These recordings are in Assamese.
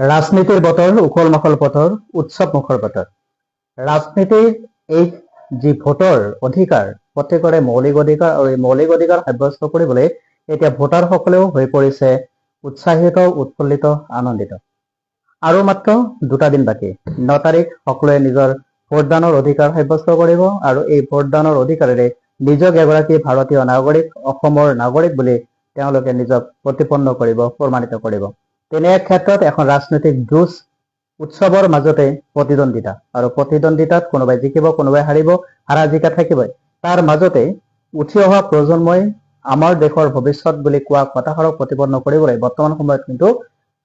ৰাজনীতিৰ বতৰ, উখল মাখল বতৰ, উৎসৱ মুখৰ বতৰ। ৰাজনীতিৰ এই যি ভোটৰ অধিকাৰ, প্ৰত্যেকৰে মৌলিক অধিকাৰ, আৰু এই মৌলিক অধিকাৰ সাব্যস্ত কৰিবলৈ এতিয়া ভোটাৰসকলেও হৈ পৰিছে উৎসাহিত, উৎফুল্লিত, আনন্দিত। আৰু মাত্ৰ 2টা দিন বাকী। 9 তাৰিখ সকলোৱে নিজৰ ভোটদানৰ অধিকাৰ সাব্যস্ত কৰিব, আৰু এই ভোটদানৰ অধিকাৰেৰে নিজক এগৰাকী ভাৰতীয় নাগৰিক, অসমৰ নাগৰিক বুলি তেওঁলোকে নিজক প্ৰতিপন্ন কৰিব, প্ৰমাণিত কৰিব। তেনে এক ক্ষেত্ৰত এখন ৰাজনৈতিক যুঁজ, উৎসৱৰ মাজতে প্ৰতিদ্বন্দ্বিতা, আৰু প্ৰতিদ্বন্দ্বিতাত কোনোবাই জিকিব, কোনোবাই হাৰিব, হাৰা জিকা থাকিবই। তাৰ মাজতে উঠি অহা প্ৰজন্মই আমাৰ দেশৰ ভৱিষ্যত বুলি কোৱা কথাষাৰক প্ৰতিপন্ন কৰিবলৈ বৰ্তমান সময়ত কিন্তু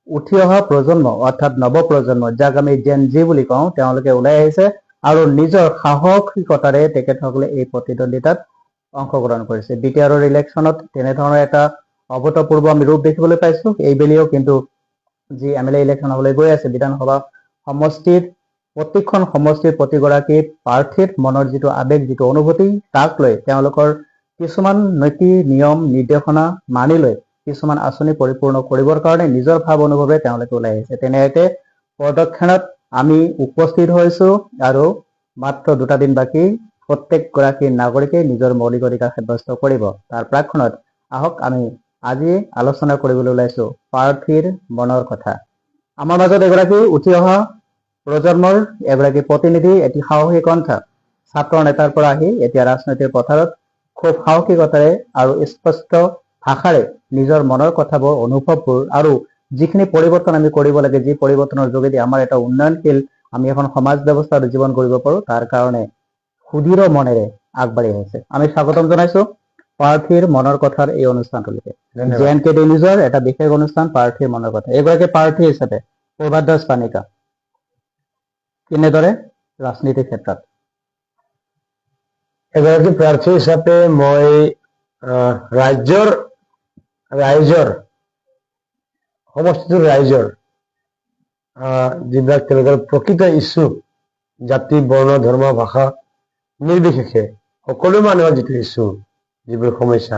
উঠি অহা প্ৰজন্ম, অৰ্থাৎ নৱ প্ৰজন্ম, যাক আমি জেন জি বুলি কওঁ, তেওঁলোকে ওলাই আহিছে আৰু নিজৰ সাহসিকতাৰে তেখেতসকলে এই প্ৰতিদ্বন্দ্বিতাত অংশগ্ৰহণ কৰিছে। বিটিআৰৰ ইলেকশ্যনত তেনেধৰণৰ এটা অভূতপূৰ্ব আমি ৰূপ দেখিবলৈ পাইছো। এইবেলিও কিন্তু যি MLA ইলেকশ্যন হ'বলৈ গৈ আছে, বিধানসভা সমষ্টিৰ প্ৰতিখন সমষ্টিৰ প্ৰতিগৰাকী প্ৰাৰ্থীৰ মনৰ যিটো আৱেগ, যিটো অনুভূতি, তাক লৈ তেওঁলোকৰ কিছুমান নীতি নিয়ম নিৰ্দেশনা মানি লৈ কিছুমান আঁচনি পৰিপূৰ্ণ কৰিবৰ কাৰণে নিজৰ ভাৱ অনুভৱে তেওঁলোকে ওলাই আহিছে। তেনেতে পদক্ষেপত আমি উপস্থিত হৈছো, আৰু মাত্ৰ 2টা দিন বাকী। প্ৰত্যেকগৰাকী নাগৰিকে নিজৰ মৌলিক অধিকাৰ সাব্যস্ত কৰিব। তাৰ প্ৰাক্ষণত আহক আমি আজি আলোচনা কৰিবলৈ ওলাইছো প্ৰাৰ্থীৰ মনৰ কথা। আমাৰ মাজত এগৰাকী উঠি অহা প্ৰজন্মৰ এগৰাকী প্ৰতিনিধি, এটি সাহসী কণ্ঠ, ছাত্ৰ নেতাৰ পৰা আহি এতিয়া ৰাজনৈতিক পথাৰত খুব সাহসিকতাৰে আৰু স্পষ্ট ভাষাৰে নিজৰ মনৰ কথাবোৰ, অনুভৱবোৰ, আৰু যিখিনি পৰিৱৰ্তন আমি কৰিব লাগে, যি পৰিৱৰ্তনৰ যোগেদি আমাৰ এটা উন্নয়নশীল আমি এখন সমাজ ব্যৱস্থা আৰু জীৱন কৰিব পাৰো, তাৰ কাৰণে সুদৃঢ় মনেৰে আগবাঢ়ি আহিছে। আমি স্বাগতম জনাইছো প্ৰাৰ্থীৰ মনৰ কথাৰ এই অনুষ্ঠানটোলৈকে। JNK নিউজৰ এটা বিশেষ অনুষ্ঠান, প্ৰাৰ্থীৰ মনৰ কথা। এগৰাকী প্ৰাৰ্থী হিচাপে প্ৰভাত দাস পানিকা কেনেদৰে ৰাজনীতিৰ ক্ষেত্ৰত? এগৰাকী প্ৰাৰ্থী হিচাপে মই ৰাইজৰ সমষ্টিটোৰ ৰাইজৰ যিবিলাক তেওঁলোকৰ প্ৰকৃত ইচ্ছু, জাতি, বৰ্ণ, ধৰ্ম, ভাষা নিৰ্বিশেষে সকলো মানুহৰ যিটো ইচ্ছু, যিবোৰ সমস্যা,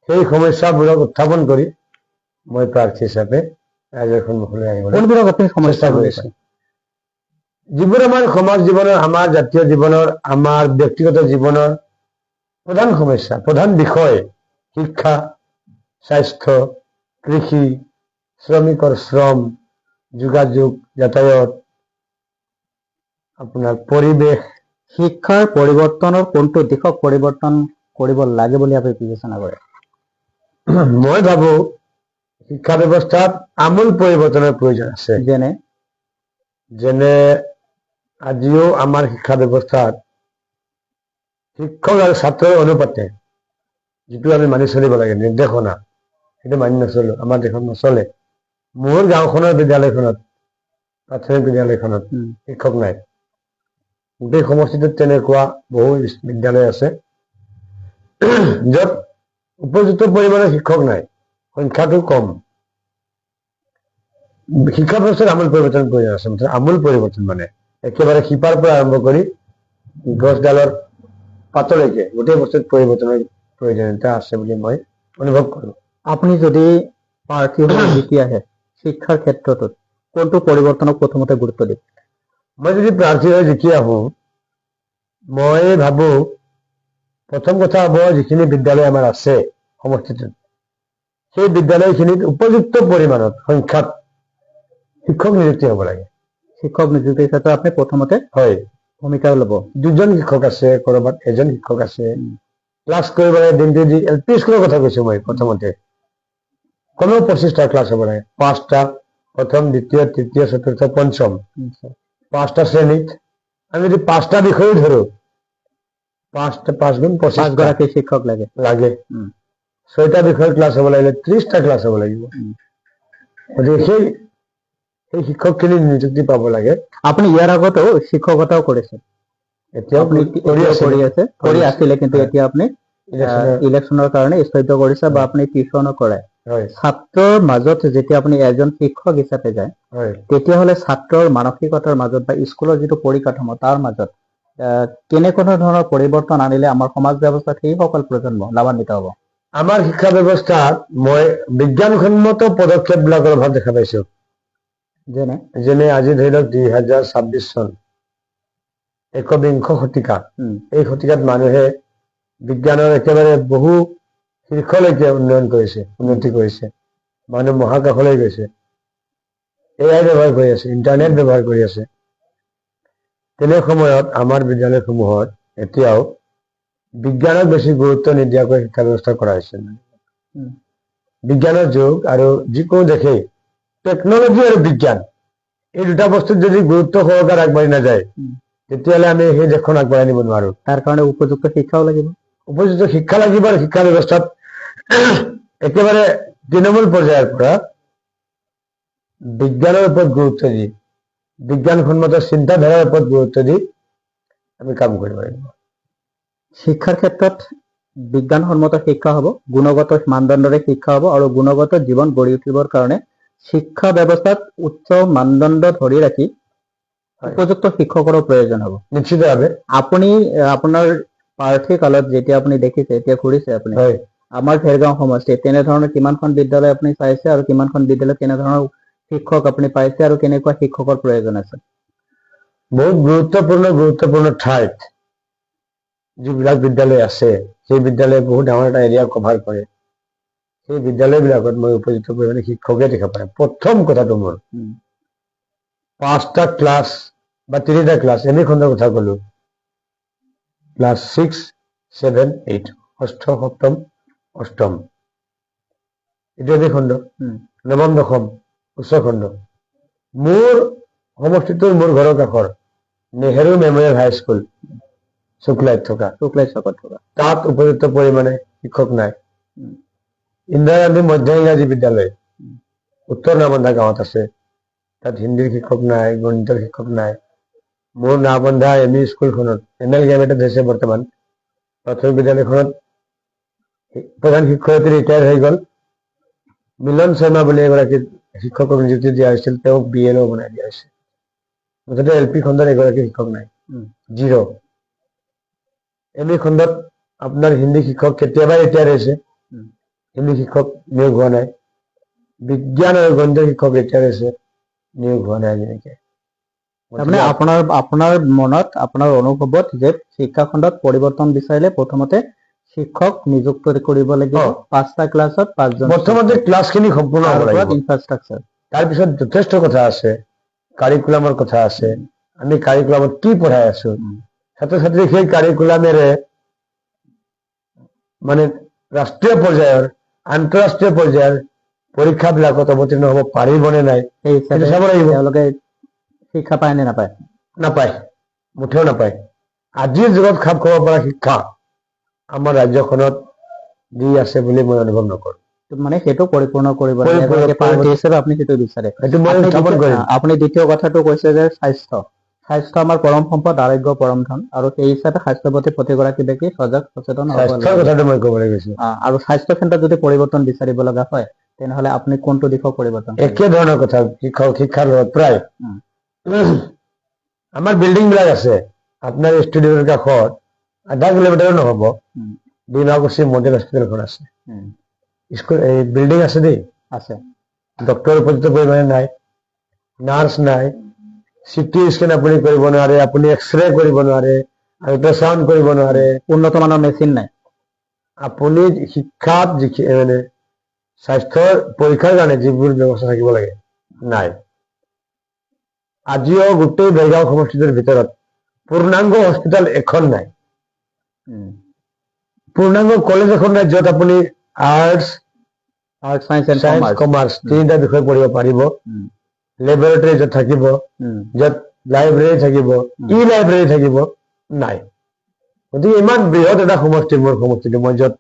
সেই সমস্যাবোৰক উত্থাপন কৰি মই প্ৰাৰ্থী হিচাপে ৰাইজৰ সন্মুখলৈ আহিবলৈ আপুনি সমস্যা কৰিছে, যিবোৰ আমাৰ সমাজ জীৱনৰ, আমাৰ জাতীয় জীৱনৰ, আমাৰ ব্যক্তিগত জীৱনৰ প্ৰধান সমস্যা, প্ৰধান বিষয়, শিক্ষা, স্বাস্থ্য, কৃষি, শ্ৰমিকৰ শ্ৰম, যোগাযোগ, যাতায়াত, আপোনাৰ পৰিৱেশ। শিক্ষাৰ পৰিৱৰ্তনৰ কোনটো দিশক পৰিৱৰ্তন কৰিব লাগে বুলি আপুনি বিবেচনা কৰে? মই ভাবো শিক্ষা ব্যৱস্থাত আমূল পৰিৱৰ্তনৰ প্ৰয়োজন আছে। যেনে আজিও আমাৰ শিক্ষা ব্যৱস্থাত শিক্ষক আৰু ছাত্ৰৰ অনুপাতে যিটো আমি মানি চলিব লাগে নিৰ্দেশনা, সেইটো মানি নচলো, আমাৰ দেশত নচলে। মোৰ গাঁওখনৰ বিদ্যালয়খনত, প্ৰাথমিক বিদ্যালয়খনত শিক্ষক নাই। গোটেই সমষ্টিটোত তেনেকুৱা বহু বিদ্যালয় আছে য'ত উপযুক্ত পৰিমাণৰ শিক্ষক নাই, সংখ্যাটো কম। শিক্ষা ব্যৱস্থাত আমূল পৰিৱৰ্তন প্ৰয়োজন আছে। আমূল পৰিৱৰ্তন মানে একেবাৰে শিপাৰ পৰা আৰম্ভ কৰি গছডালৰ পাতলৈকে গোটেই বস্তুত পৰিৱৰ্তনৰ প্ৰয়োজনীয়তা আছে বুলি মই অনুভৱ কৰোঁ। আপুনি যদি প্ৰাৰ্থী হৈ জিকি আহে, শিক্ষাৰ ক্ষেত্ৰটোত কোনটো পৰিৱৰ্তনক প্ৰথমতে গুৰুত্ব দিব? মই যদি প্ৰাৰ্থী হৈ জিকি আহোঁ, মই ভাবো প্ৰথম কথা হ'ব, যিখিনি বিদ্যালয় আমাৰ আছে সমষ্টিটোত, সেই বিদ্যালয়খিনিত উপযুক্ত পৰিমাণত সংখ্যাত শিক্ষক নিযুক্তি হ'ব লাগে। শিক্ষক নিযুক্তিৰ ক্ষেত্ৰত আপুনি প্ৰথমতে ভূমিকা ল'ব। 2জন শিক্ষক আছে, ক'ৰবাত এজন শিক্ষক আছে। ক্লাছ কৰিব লাগে দিনটো, যি LP স্কুলৰ কথা কৈছো মই। প্ৰথমতে কমেও 25টা ক্লাছ হ'ব লাগে, 5টা, প্ৰথম, দ্বিতীয়, তৃতীয়, চতুৰ্থ, পঞ্চম, 5টা শ্ৰেণীত। আমি যদি 5টা বিষয় ধৰো, 5 গুণ 25 গৰাকী শিক্ষক লাগে। 6টা বিষয়ৰ ক্লাছ হ'ব লাগিলে 30টা ক্লাছ হ'ব লাগিব। গতিকে সেই শিক্ষকখিনি নিযুক্তি পাব লাগে। আপুনি ইয়াৰ আগতেও শিক্ষকতাও কৰিছে, এতিয়াও কৰি আছিলে, কিন্তু এতিয়া আপুনি ইলেকশ্যনৰ কাৰণে স্থগিত কৰিছে, বা আপুনি টিউচনো কৰায়। ছাত্ৰৰ মাজত যেতিয়া আপুনি এজন শিক্ষক হিচাপে যায়, তেতিয়াহ'লে ছাত্ৰৰ মানসিকতাৰ মাজত বা স্কুলৰ যিটো পৰিকাঠামো, তাৰ মাজত কেনেকুৱা ধৰণৰ পৰিৱৰ্তন আনিলে আমাৰ সমাজ ব্যৱস্থাত সেইসকল প্ৰজন্ম লাভান্বিত হ'ব? আমাৰ শিক্ষা ব্যৱস্থাত মই বিজ্ঞানসন্মত পদক্ষেপবিলাকৰ অভাৱ দেখা পাইছো। যেনে যেনে আজি ধৰি লওক 2026 চন একবিংশ শতিকা এই শতিকাত মানুহে বিজ্ঞানৰ একেবাৰে বহু শীৰ্ষলৈকে উন্নতি কৰিছে মানুহ মহাকাশলৈ গৈছে এআই ব্যৱহাৰ কৰি আছে ইণ্টাৰনেট ব্যৱহাৰ কৰি আছে তেনে সময়ত আমাৰ বিদ্যালয়সমূহত এতিয়াও বিজ্ঞানক বেছি গুৰুত্ব নিদিয়াকৈ শিক্ষা ব্যৱস্থা কৰা হৈছে বিজ্ঞানৰ যুগ আৰু যিকোনো দেশেই টেকনলজি আৰু বিজ্ঞান এই দুটা বস্তুত যদি গুৰুত্ব সহকাৰে আগবাঢ়ি নাযায় তেতিয়াহ'লে আমি সেই দেশখন আগবঢ়াই নিব নোৱাৰো তাৰ কাৰণে উপযুক্ত শিক্ষাও লাগিব উপযুক্ত শিক্ষা লাগিব আৰু শিক্ষা ব্যৱস্থাত একেবাৰে তৃণমূল পৰ্যায়ৰ পৰা বিজ্ঞানৰ ওপৰত গুৰুত্ব দি বিজ্ঞানসন্মত চিন্তাধাৰাৰ ওপৰত গুৰুত্ব দি আমি কাম কৰিব লাগিব শিক্ষাৰ ক্ষেত্ৰত বিজ্ঞানসন্মত শিক্ষা হ'ব গুণগত মানদণ্ডৰে শিক্ষা হ'ব আৰু গুণগত জীৱন গঢ়ি উঠিবৰ কাৰণে শিক্ষা ব্যৱস্থাত উচ্চ মানদণ্ড ধৰি ৰাখি উপযুক্ত শিক্ষকৰো প্ৰয়োজন হ'ব নিশ্চিতভাৱে আপুনি আপোনাৰ প্ৰাৰ্থী কালত যেতিয়া আপুনি দেখিছে এতিয়া ঘূৰিছে আপুনি আমাৰ ভেৰগাঁও সমষ্টিত তেনেধৰণৰ কিমানখন বিদ্যালয় আপুনি চাইছে আৰু কিমানখন বিদ্যালয়ত কেনেধৰণৰ শিক্ষক আপুনি পাইছে আৰু কেনেকুৱা শিক্ষকৰ প্ৰয়োজন আছে বহুত গুৰুত্বপূৰ্ণ ঠাইত যিবিলাক বিদ্যালয় আছে সেই বিদ্যালয়ে বহুত ডাঙৰ এটা এৰিয়া কভাৰ কৰে সেই বিদ্যালয়বিলাকত মই উপযুক্ত পৰিমাণে শিক্ষকে দেখা পাই প্ৰথম কথাটো মোৰ 5টা ক্লাছ বা 3টা ক্লাছ এনে খণ্ডৰ কথা ক'লো ক্লাছ 6, 7, 8 ষষ্ঠ সপ্তম অষ্টম এইটো এনে খণ্ড নৱম দশম উচ্চ খণ্ড মোৰ সমষ্টিটোৰ মোৰ ঘৰৰ কাষৰ নেহেৰু মেমৰিয়েল হাইস্কুল শুক্লাইত থকা তাত উপযুক্ত পৰিমাণে শিক্ষক নাই ইন্দিৰা গান্ধী মধ্য ইংৰাজী বিদ্যালয় উত্তৰ নামবন্ধা গাঁৱত আছে তাত হিন্দীৰ শিক্ষক নাই গণিতৰ শিক্ষক নাই মোৰ নামবন্ধা এমই স্কুলখনত এনএল গেমেটত হৈছে বৰ্তমান প্ৰাথমিক বিদ্যালয়খনত প্ৰধান শিক্ষয়িত্ৰী ৰিটায়াৰ হৈ গ'ল মিলন শৰ্মা বুলি এগৰাকী শিক্ষকক নিযুক্তি দিয়া হৈছিল তেওঁক বিএলও বনাই দিয়া হৈছে মুঠতে এলপি খণ্ডত এগৰাকী শিক্ষক নাই জিৰ' এমই খণ্ডত আপোনাৰ হিন্দী শিক্ষক কেতিয়াবা ৰিটায়াৰ হৈছে হিন্দী শিক্ষক নিয়োগ হোৱা নাই বিজ্ঞান আৰু গণিত শিক্ষক ৰিটায়াৰ হৈছে নিয়োগ হোৱা নাই যেনেকে তাৰমানে আপোনাৰ মনত আপোনাৰ অনুভৱত যে শিক্ষা খণ্ডত পৰিৱৰ্তন বিচাৰিলে প্ৰথমতে শিক্ষক নিযুক্ত কৰিব লাগিব 5টা ক্লাছত 5জন প্ৰথমতে ক্লাছখিনি সম্পূৰ্ণ হ'ব লাগিব ইনফ্ৰাষ্ট্ৰাকচাৰ তাৰপিছত যথেষ্ট কথা আছে কাৰিকুলামৰ কথা আছে আমি কাৰিকুলামত কি পঢ়াই আছো ছাত্ৰ ছাত্ৰী সেই কাৰিকুলামেৰে মানে ৰাষ্ট্ৰীয় পৰ্যায়ৰ আন্তঃৰাষ্ট্ৰীয় পৰ্যায়ৰ পৰীক্ষাবিলাকত অৱতীৰ্ণ হ'ব পাৰিবনে নাই সেইটো চাব লাগিব তেওঁলোকে শিক্ষা পায় নে নাপায় নাপায় মুঠেও নাপায় আজিৰ যুগত খাপ খাব পৰা শিক্ষা আমাৰ ৰাজ্যখনত দি আছে বুলি মই অনুভৱ নকৰোঁ মানে সেইটো পৰিপূৰ্ণ কৰিব লাগে পাৰ্টি হিচাপে আপুনি সেইটো বিচাৰে আপুনি দ্বিতীয় কথাটো কৈছে যে স্বাস্থ্য আমাৰ পৰম সম্পদ আৰোগ্য পৰম ধন আৰু সেই হিচাপে স্বাস্থ্যৰ প্ৰতি প্ৰতিগৰাকী ব্যক্তি সজাগ সচেতন হ'ব লাগে আৰু স্বাস্থ্য ক্ষেত্ৰত যদি পৰিৱৰ্তন বিচাৰিব লগা হয় তেনেহ'লে আপুনি কোনটো দিশৰ পৰিৱৰ্তন একে ধৰণৰ কথা শিক্ষাৰ লগত প্ৰায় আমাৰ বিল্ডিং বিলাক আছে আপোনাৰ ষ্টুডিঅ'ৰ কাষত 0.5 কিলোমিটাৰো নহ'ব ডিমাকুছী মডেল হস্পিটেলখন আছে স্কুল এই বিল্ডিং আছে দেই আছে ডক্টৰ উপযুক্ত পৰিমাণে নাই নাৰ্ছ নাই চিটি স্কেন আপুনি কৰিব নোৱাৰে আপুনি এক্সৰে কৰিব নোৱাৰে আল্ট্ৰাচাউণ্ড কৰিব নোৱাৰে উন্নত মানৰ মেচিন নাই আপুনি শিক্ষাত মানে স্বাস্থ্যৰ পৰীক্ষাৰ কাৰণে যিবোৰ ব্যৱস্থা থাকিব লাগে নাই আজিও গোটেই ভেৰগাঁও সমষ্টিটোৰ ভিতৰত পূৰ্ণাংগ হস্পিটেল এখন নাই পূৰ্ণাংগ কলেজ এখন নাই য'ত আপুনি আৰ্টছ সায়েন্স কমাৰ্চ তিনিটা বিষয় পঢ়িব পাৰিব লেবৰেটৰী য'ত থাকিব য'ত লাইব্ৰেৰী থাকিব ই লাইব্ৰেৰী থাকিব নাই গতিকে ইমান বৃহৎ এটা সমষ্টি মোৰ সমষ্টিটো মই য'ত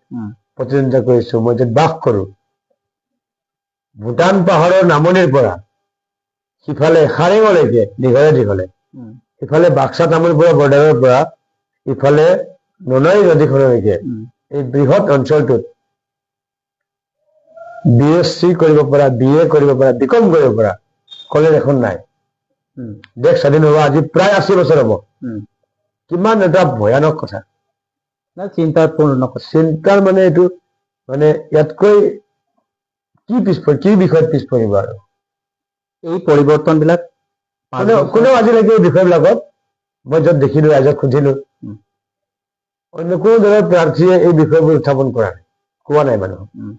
প্ৰতিদ্বন্দ্বিতা কৰিছো মই য'ত বাস কৰোঁ ভূটান পাহাৰৰ নামনিৰ পৰা সিফালে খাৰেঙলৈকে দীঘলে ইফালে বাক্সা তামোলপুৰৰ বৰ্ডাৰৰ পৰা ইফালে ননৈ নদীখনলৈকে এই বৃহৎ অঞ্চলটোত BSc কৰিব পৰা BA কৰিব পৰা BCom কৰিব পৰা কলেজ এখন নাই দেশ স্বাধীন হোৱা আজি প্ৰায় 80 বছৰ হ'ব কিমান এটা ভয়ানক কথা চিন্তাৰ মানে এইটো মানে ইয়াতকৈ কি বিষয়ত পিছ পৰিব আৰু এই পৰিৱৰ্তনবিলাক পাঁচ বছৰ- কোনেও আজিলৈকে এই বিষয়বিলাকত মই য'ত দেখিলো ৰাইজক সুধিলো উম। অন্য কোনো দলৰ প্ৰাৰ্থীয়ে এই বিষয়বোৰ উত্থাপন কৰা নাই, কোৱা নাই মানুহক। উম,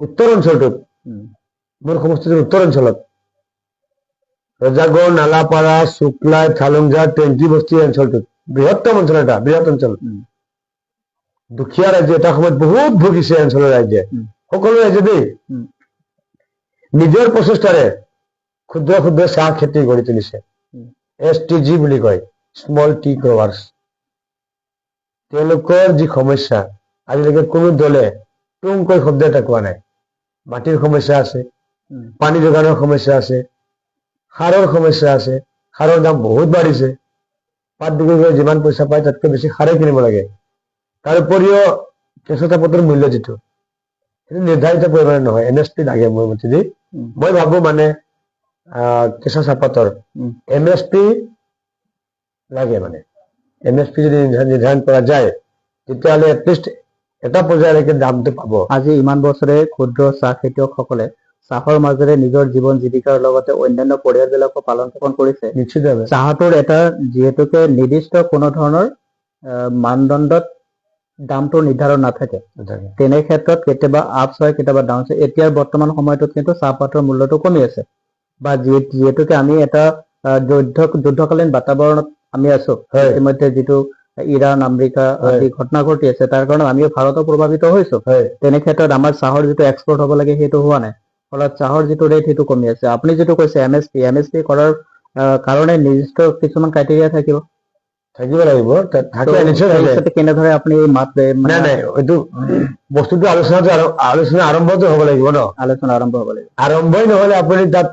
উত্তৰ অঞ্চলটোত উম, মোৰ সমষ্টিটোৰ উত্তৰ অঞ্চলত ৰজাগড়, নালাপাৰা, শুক্লাই, থালুংজাৰ, টেংকি বস্তি অঞ্চলটোত বৃহত্তম অঞ্চল এটা, বৃহৎ অঞ্চল। উম, দুখীয়া ৰাজ্য এটা সময়ত বহুত ভুগিছে এই অঞ্চলৰ ৰাইজে, উম, সকলো ৰাইজে দেই উম, নিজৰ প্ৰচেষ্টাৰে ক্ষুদ্ৰ ক্ষুদ্ৰ চাহ খেতি গঢ়ি তুলিছে। উম, STG বুলি কয়, স্মল টি গ্ৰৱাৰ্ছ। তেওঁলোকৰ যি সমস্যা আজিলৈকে কোনো দলে টুংকৈ শব্দ এটা কোৱা নাই। মাটিৰ সমস্যা আছে, উম, পানী যোগানৰ সমস্যা আছে, সাৰৰ সমস্যা আছে, সাৰৰ দাম বহুত বাঢ়িছে। পাত বিক্ৰী কৰি যিমান পইচা পায় তাতকৈ বেছি সাৰে কিনিব লাগে। তাৰ উপৰিও কেঁচা পাতৰ মূল্য যিটো সেইটো নিৰ্ধাৰিত পৰিমাণে নহয়, MSP লাগে মোৰ মতেদি। উম, মই ভাবো মানে কেঁচা চাহপাতৰ উম, MSP লাগে, মানে MSP যদি নিৰ্ধাৰণ কৰা যায় তেতিয়াহ'লে এটলিষ্ট এটা পৰ্যায়লৈকে দামটো পাব। আজি ইমান বছৰে ক্ষুদ্ৰ চাহ খেতিয়কসকলে চাহৰ মাজেৰে নিজৰ জীৱন জীৱিকাৰ লগতে অন্যান্য পৰিয়ালবিলাকো পালন পোষণ কৰিছে। নিশ্চিতভাৱে চাহটোৰ এটা যিহেতুকে নিৰ্দিষ্ট কোনো ধৰণৰ মানদণ্ডত দামটো নিৰ্ধাৰণ নাথাকে, নাথাকে। তেনে ক্ষেত্ৰত কেতিয়াবা আপছ হয়, কেতিয়াবা ডাউন হয়। এতিয়াৰ বৰ্তমান সময়টোত কিন্তু চাহপাতৰ মূল্যটো কমি আছে, বা যিহেতুকে আমি এটা যুদ্ধকালীন বাতাবৰণত আমি আছো। হয়। ইতিমধ্যে যিটো ইৰাণ, আমেৰিকা আদি ঘটনা ঘটি আছে, তাৰ কাৰণে আমিও ভাৰতো প্ৰভাৱিত হৈছো। হয়। তেনে ক্ষেত্ৰত আমাৰ চাহৰ যিটো এক্সপৰ্ট হ'ব লাগে সেইটো হোৱা নাই, ফলত চাহৰ যিটো ৰেট সেইটো কমি আছে। আপুনি যিটো কৈছে MSP কৰাৰ কাৰণে নিৰ্দিষ্ট কিছুমান ক্ৰাইটেৰিয়া থাকিব লাগিব, থাকে, নিশ্চয় সেই থাকে। হিচাপে কেনেদৰে আপুনি মাত নাই নাই, এইটো বস্তুটো আলোচনা আৰম্ভটো হ'ব লাগিব ন। আলোচনা আৰম্ভ হ'ব লাগিব। আৰম্ভই নহ'লে আপুনি তাত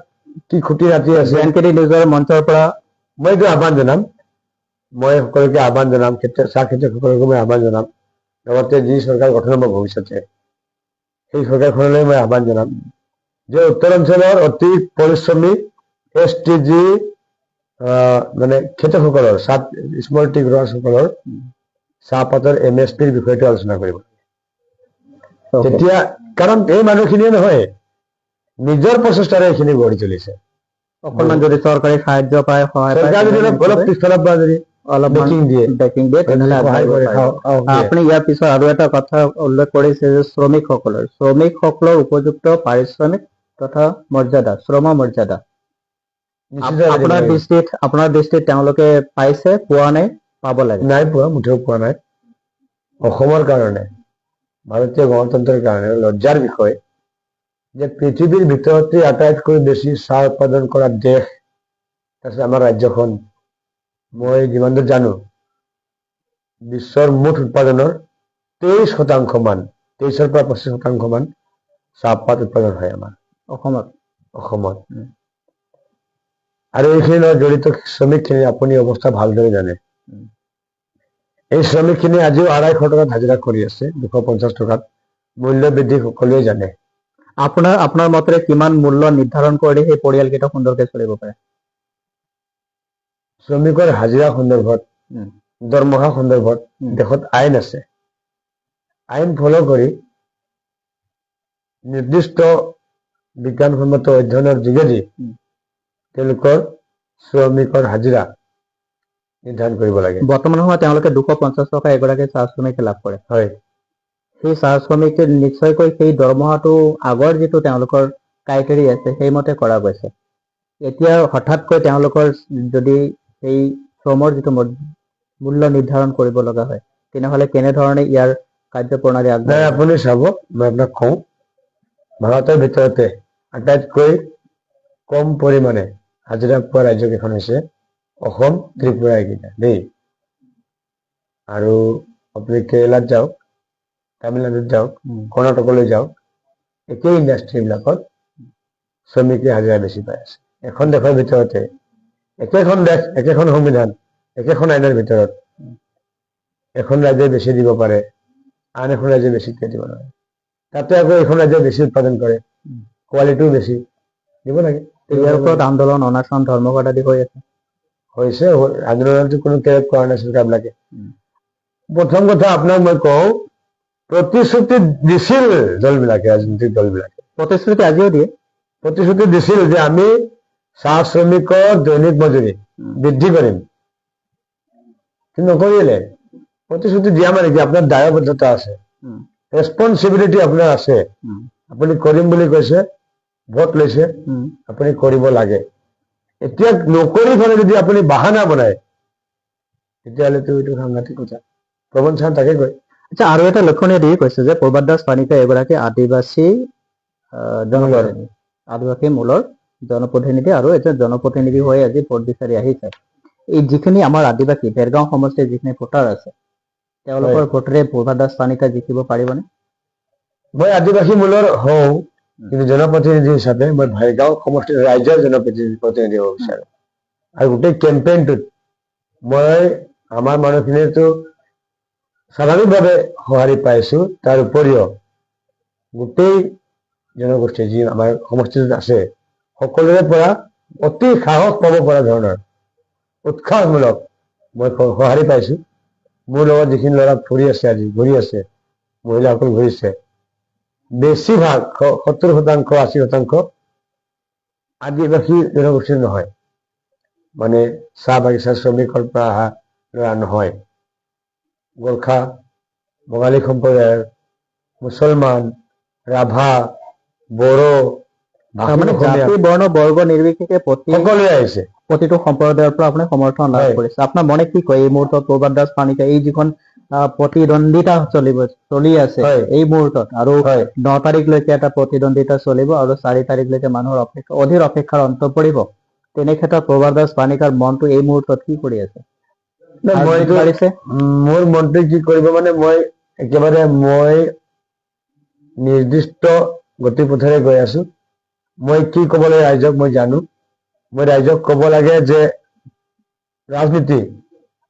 কি খুটি নাতি আছে। জেএনকেডি নিউজৰ মঞ্চৰ পৰা মই এইটো আহ্বান জনাম, মই সকলোকে আহ্বান জনাম, চাহ খেতিয়কসকলকো মই আহ্বান জনাম, লগতে যি চৰকাৰ গঠন হ'ব ভৱিষ্যতে সেই চৰকাৰখনলৈ মই আহ্বান জনাম যে উত্তৰ অঞ্চলৰ অতি পৰিশ্ৰমী STG মানে খেতিয়কসকলৰ স্মল টি গ্ৰৱাৰ্ছসকলৰ চাহপাতৰ MSPৰ বিষয়টো আলোচনা কৰিব। তেতিয়া কাৰণ এই মানুহখিনিয়ে নহয়, নিজৰ প্ৰচেষ্টাৰে এইখিনি গঢ়ি তুলিছে। অকণমান যদি চৰকাৰী সাহায্য পায়, সহায় পায়, চৰকাৰ যদি অলপ পিছফালৰ পৰা যদি অলপমান বেকিং দিয়ে তেনেহ'লে সহায় আগবাঢ়িব কৰে, পাৰিব। আপুনি ইয়াৰ পিছত আৰু এটা কথা উল্লেখ কৰিছে যে শ্ৰমিকসকলৰ উপযুক্ত পাৰিশ্ৰমিক তথা মৰ্যাদা, শ্ৰম মৰ্যাদা আপোনাৰ দৃষ্টিত তেওঁলোকে পাইছে, পোৱা নাই, পাব লাগে? নাই পোৱা, মুঠেও পোৱা নাই। অসমৰ কাৰণে, ভাৰতীয় গণতন্ত্ৰৰ কাৰণে লজ্জাৰ বিষয় যে পৃথিৱীৰ ভিতৰতে আটাইতকৈ বেছি চাহ উৎপাদন কৰা দেশ আছে আমাৰ ৰাজ্যখন। মই যিমান দূৰ জানো বিশ্বৰ মুঠ উৎপাদনৰ 23% মান, 23-ৰ পৰা 25% মান চাহপাত উৎপাদন হয় আমাৰ অসমত। আৰু এইখিনিৰ লগত জড়িত শ্ৰমিকখিনি আপুনি অৱস্থা ভালদৰে জানে। এই শ্ৰমিকখিনি আজিও 250 টকাত হাজিৰা কৰি আছে, 250 টকাত। মূল্য বৃদ্ধি সকলোৱে জানে। আপোনাৰ মতেৰে কিমান মূল্য নিৰ্ধাৰণ কৰিলে সেই পৰিয়ালকেইটা সুন্দৰকৈ চলিব পাৰে? শ্ৰমিকৰ হাজিৰা সন্দৰ্ভত, দৰমহা সন্দৰ্ভত দেশত আইন আছে। আইন ফল' কৰি নিৰ্দিষ্ট বিজ্ঞানসন্মত অধ্যয়নৰ যোগেদি তেওঁলোকৰ শ্ৰমিকৰ হাজিৰা নিৰ্ধাৰণ কৰিব লাগে। বৰ্তমান সময়ত তেওঁলোকে 250 টকা এগৰাকী চাহ শ্ৰমিকে লাভ কৰে। হয়। সেই চাহ শ্ৰমিকে নিশ্চয়কৈ সেই দৰমহাটো আগৰ যিটো তেওঁলোকৰ ক্ৰাইটেৰিয়া আছে সেইমতে কৰা গৈছে। এতিয়া হঠাৎকৈ তেওঁলোকৰ যদি সেই শ্ৰমৰ যিটো মূল্য নিৰ্ধাৰণ কৰিব লগা হয়, তেনেহ'লে কেনেধৰণে ইয়াৰ কাৰ্যপ্ৰণালী আগবাঢ়ে? আপুনি চাব, মই আপোনাক কওঁ, ভাৰতৰ ভিতৰতে আটাইতকৈ কম পৰিমাণে হাজিৰা পোৱা ৰাজ্যকেইখন হৈছে অসম, ত্ৰিপুৰা, এইকেইটা দেই। আৰু আপুনি কেৰেলাত যাওক, তামিলনাডুত যাওক, কৰ্ণাটকলৈ যাওক, একেই ইণ্ডাষ্ট্ৰীবিলাকত শ্ৰমিকে হাজিৰা বেছি পাই আছে। এখন দেশৰ ভিতৰতে, একেখন দেশ, একেখন সংবিধান, একেখন আইনৰ ভিতৰত এখন ৰাজ্যে বেছি দিব পাৰে, আন এখন ৰাজ্যে বেছিকৈ দিব নোৱাৰে। তাতে আকৌ এখন ৰাজ্যে বেছি উৎপাদন কৰে, কোৱালিটিও বেছি দিব লাগে। ইয়াৰ ওপৰত আন্দোলন, অনাচৰণ, ধৰ্মঘট আদি হৈ আছে। হৈছে, আন্দোলনতো কোনো কেৰেপ কৰা নাই চৰকাৰবিলাকে। প্ৰথম কথা আপোনাক মই কওঁ, প্ৰতিশ্ৰুতি দিছিল দলবিলাকে, ৰাজনৈতিক দলবিলাকে। প্ৰতিশ্ৰুতি আজিও দিয়ে। প্ৰতিশ্ৰুতি দিছিল যে আমি চাহ শ্ৰমিকৰ দৈনিক মজুৰি বৃদ্ধি কৰিম, কিন্তু নকৰিলে। প্ৰতিশ্ৰুতি দিয়া মানে কি আপোনাৰ দায়বদ্ধতা আছে, ৰেছপনচিবিলিটি আপোনাৰ আছে। আপুনি কৰিম বুলি কৈছে, ভোট লৈছে, আপুনি কৰিব লাগে। এতিয়া নকৰি ফেলে যদি আপুনি বাহানা বনায় তেতিয়াহ'লেতো এইটো সাংঘাতিক কথা। প্ৰবন চান তাকে কয়। আচ্ছা, আৰু এটা লক্ষণীয় দিশ কৈছে যে প্ৰভাত দাস পানিকা এগৰাকী আদিবাসী জনপ্ৰতিনিধি, আদিবাসী মূলৰ জনপ্ৰতিনিধি, আৰু এজন জনপ্ৰতিনিধি হৈ আজি ভোট বিচাৰি আহিছে। এই যিখিনি আমাৰ আদিবাসী ভেৰগাঁও সমষ্টিৰ যিখিনি ভোটাৰ আছে, তেওঁলোকৰ ভোটেৰে প্ৰভাত দাস পানিকা জিকিব পাৰিবনে? মই আদিবাসী মূলৰ হওঁ, কিন্তু জনপ্ৰতিনিধি হিচাপে মই ভেৰগাঁও সমষ্টিৰ ৰাইজৰ জনপ্ৰতিনিধি হ'ব বিচাৰো। আৰু গোটেই কেম্পেইনটোত মই আমাৰ মানুহখিনিতো স্বাভাৱিকভাৱে সঁহাৰি পাইছো। তাৰ উপৰিও গোটেই জনগোষ্ঠী যি আমাৰ সমষ্টিটোত আছে সকলোৰে পৰা অতি সাহস পাব পৰা ধৰণৰ উৎসাহমূলক মই সঁহাৰি পাইছো। মোৰ লগত যিখিনি ল'ৰা ফুৰি আছে, আজি ঘূৰি আছে, মহিলাসকল ঘূৰিছে, বেছিভাগ 70%, 80% আদিবাসী জনগোষ্ঠীৰ নহয়, মানে চাহ বাগিচা শ্ৰমিকৰ পৰা অহা ল'ৰা নহয়। গোৰ্খা, বঙালী সম্প্ৰদায়ৰ, মুছলমান, ৰাভা, বড়ো, মানে জাতি বৰ্ণ বৰ্গ নিৰ্বিশেষে সকলোৱে আহিছে। প্ৰতিটো সম্প্ৰদায়ৰ পৰা আপুনি সমৰ্থন লাভ কৰিছে। আপোনাৰ মনে কি কয় এই মুহূৰ্তত প্ৰভাত দাস পানিকা এই যিখন প্ৰতিদ্বন্দ্বিতা চলি আছে এই মুহূৰ্তত, আৰু 9 তাৰিখলৈকে এটা প্ৰতিদ্বন্দ্বিতা চলিব আৰু 4 তাৰিখলৈকে মানুহৰ অধীৰ অপেক্ষাৰ অন্ত পৰিব, তেনে ক্ষেত্ৰত প্ৰভাত দাস পানিকাৰ মনটো এই মুহূৰ্তত কি কৰি আছে? মোৰ মনটো কি কৰিব মানে মই একেবাৰে নিৰ্দিষ্ট গতিপথেৰে গৈ আছো। মই কি ক'ব লাগে ৰাইজক মই জানো। মই ৰাইজক ক'ব লাগে যে ৰাজনীতি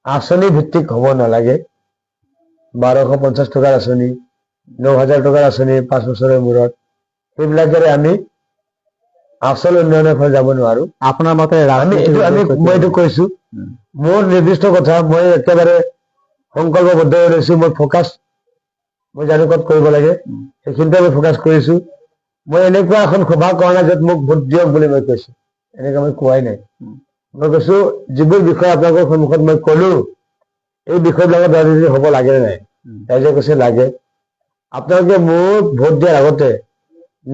আঁচনি ভিত্তিক হ'ব নালাগে। 1250 টকাৰ আঁচনি, 9000 টকাৰ আঁচনি 5 বছৰৰ মূৰত, সেইবিলাকেৰে আমি আচল উন্নয়নৰ ফালে যাব নোৱাৰো। আপোনাৰ মতে মই এইটো কৈছো, মোৰ নিৰ্দিষ্ট কথা, মই একেবাৰে সংকল্পবদ্ধ হৈ লৈছো। মই ফ'কাছ, মই জানো ক'ত কৰিব লাগে, সেইখিনিতে মই ফ'কাছ কৰিছো। মই এনেকুৱা এখন সভা কৰা নাই য'ত মোক ভোট দিয়ক বুলি মই কৈছো, এনেকুৱা মই কোৱাই নাই। মই কৈছো যিবোৰ বিষয় আপোনালোকৰ সন্মুখত মই কলো, এই বিষয়বিলাকত ৰাজনীতি হ'ব লাগে নে নাই? ৰাইজে কৈছে লাগে। আপোনালোকে মোক ভোট দিয়াৰ আগতে